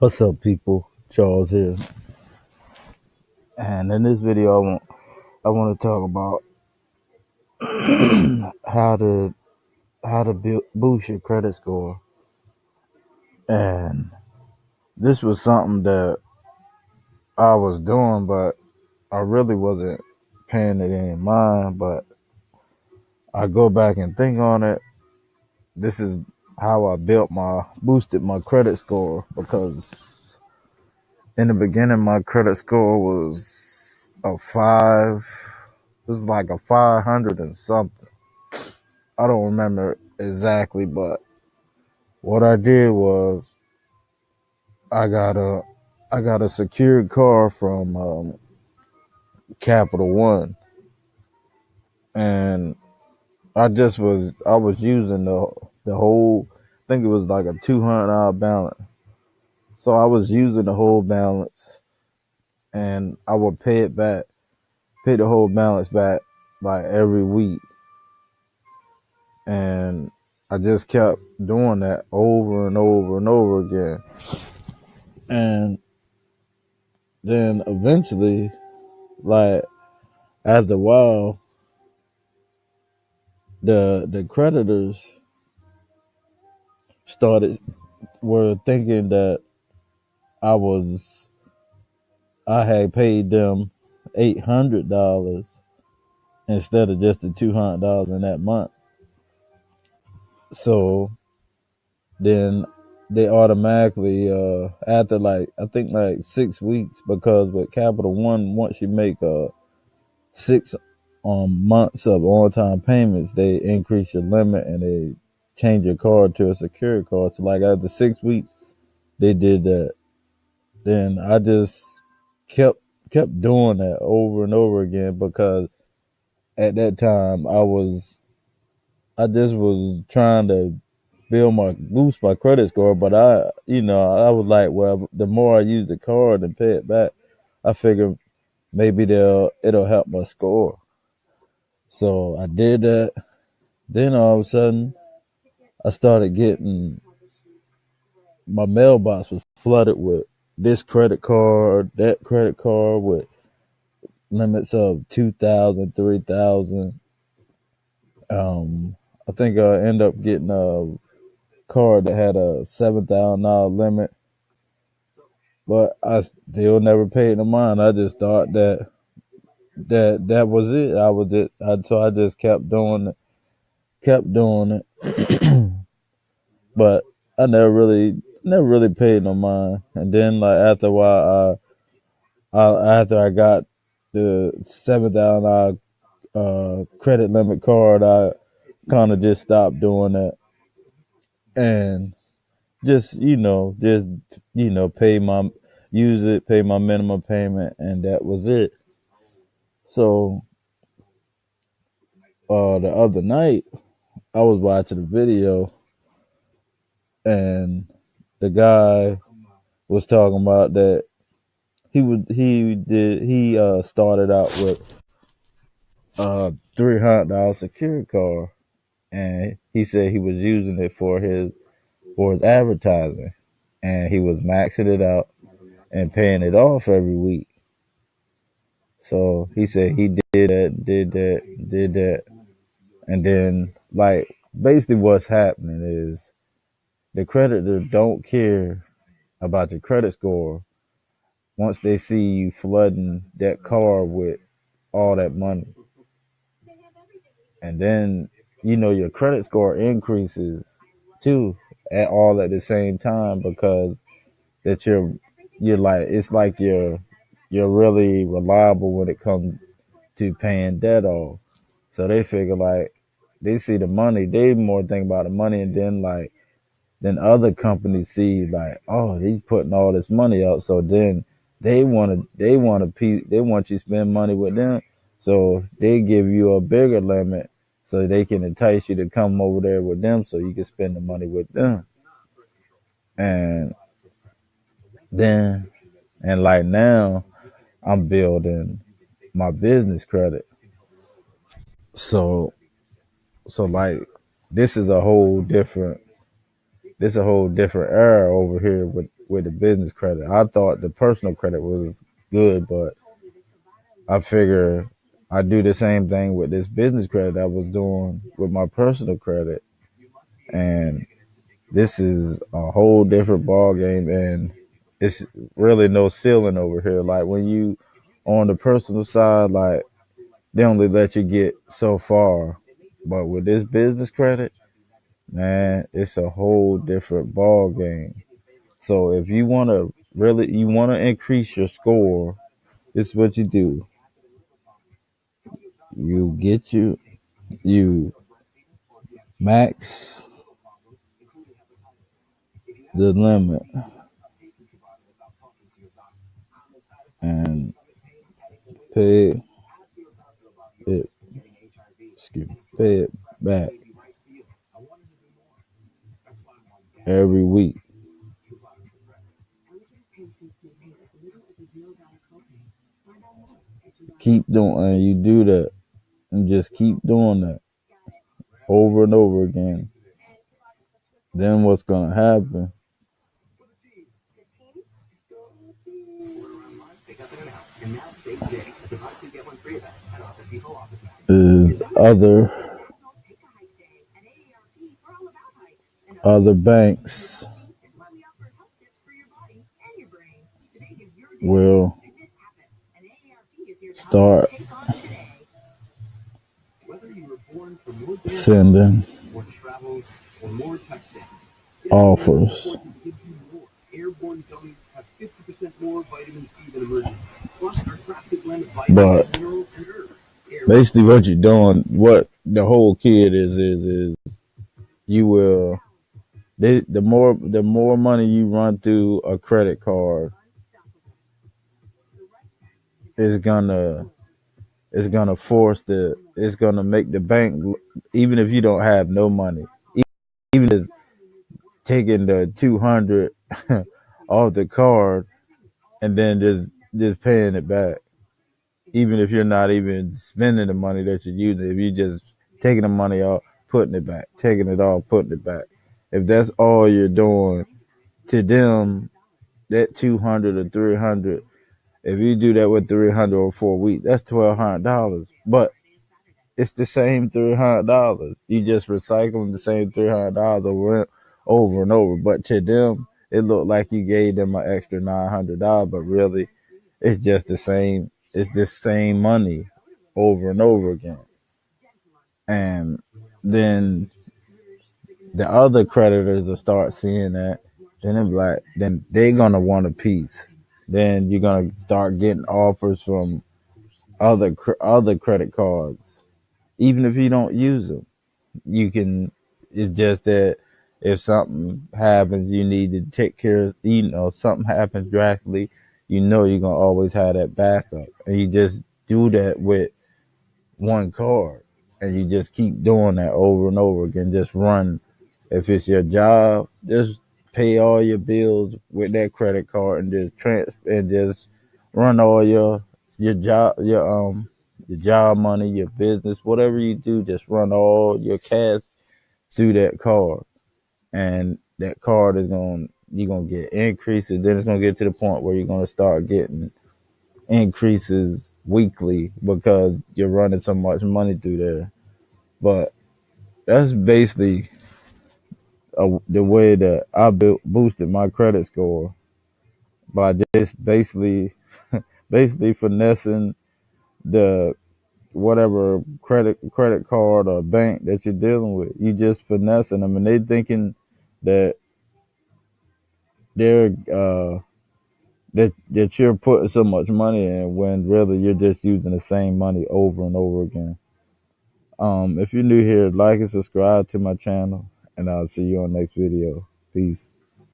What's up, people? Charles here, and in this video, I want to talk about how to boost your credit score. And this was something that I was doing, but I really wasn't paying it any mind. But I go back and think on it. This is how I boosted my credit score, because in the beginning, my credit score was a 5. It was like a 500 and something. I don't remember exactly, but what I did was I got a I got a secured car from Capital One, and I was using the whole. I think it was like a $200 balance, so I was using the whole balance, and I would pay the whole balance back like every week, and I just kept doing that over and over and over again, and then eventually, like, after a while, the creditors started were thinking that I was I had paid them $800 instead of just the $200 in that month. So then they automatically, after, like, I think like 6 weeks, because with Capital One, once you make 6 months of on time payments, they increase your limit and they change your card to a secured card. So like after 6 weeks, they did that. Then I just kept doing that over and over again, because at that time I just was trying to boost my credit score. But I was like, well, the more I use the card and pay it back, I figure maybe it'll help my score. So I did that. Then all of a sudden, I started getting my mailbox was flooded with this credit card, that credit card, with limits of 2,000, 3,000. I think I ended up getting a card that had a $7,000 limit, but I still never paid no mind. I just thought that was it. So I just kept doing it, but I never really paid no mind. And then, like, after a while, after I got the $7,000 credit limit card, I kind of just stopped doing that, and just pay my use it, pay my minimum payment, and that was it. So the other night, I was watching a video, and the guy was talking about that he started out with a $300 security card, and he said he was using it for his advertising, and he was maxing it out and paying it off every week. So he said he did that, and then, like, basically what's happening is the creditor don't care about your credit score once they see you flooding that car with all that money, and then your credit score increases too, at the same time, because that you're like, it's like you're really reliable when it comes to paying debt off. So they figure, like, they see the money, they more think about the money, and then other companies see, like, oh, he's putting all this money out, so then they want you to spend money with them, so they give you a bigger limit so they can entice you to come over there with them so you can spend the money with them. And then, and like, now I'm building my business credit. So like, this is a whole different this a whole different era over here with the business credit. I thought the personal credit was good, but I figure I do the same thing with this business credit I was doing with my personal credit, and this is a whole different ball game, and it's really no ceiling over here. Like when you on the personal side, like they only let you get so far, but with this business credit, man, it's a whole different ball game. So if you want to increase your score, this is what you do. You get you max the limit and pay it pay it back every week. Keep doing and you do that and just keep doing that over and over again. Then what's gonna happen is other banks will start sending offers. But basically what you're doing, what the whole kid is you will the more money you run through a credit card is gonna it's gonna make the bank, even if you don't have no money, even if taking the 200 off the card and then just paying it back, even if you're not even spending the money that you're using, if you're just taking the money out, putting it back, taking it off, putting it back. If that's all you're doing, to them, that 200 or 300, if you do that with 300 or 4 weeks, that's $1,200. But it's the same $300. You just recycling the same $300 over and over. But to them, it looked like you gave them an extra $900, but really, it's just the same. It's the same money over and over again. And then the other creditors will start seeing that. Then they're like, then they're gonna want a piece. Then you're gonna start getting offers from other credit cards, even if you don't use them. You can. It's just that if something happens, you need to take care of. Something happens drastically, you're gonna always have that backup, and you just do that with one card, and you just keep doing that over and over again. Just run. If it's your job, just pay all your bills with that credit card, and just run all your job money, your business, whatever you do, just run all your cash through that card, and that card is you're gonna get increases. Then it's gonna get to the point where you're gonna start getting increases weekly because you're running so much money through there. But that's basically the way that I boosted my credit score, by just basically finessing the whatever credit card or bank that you're dealing with. You just finessing them, and they thinking that they're that you're putting so much money in, when really you're just using the same money over and over again. If you're new here, like and subscribe to my channel, and I'll see you on next video. Peace.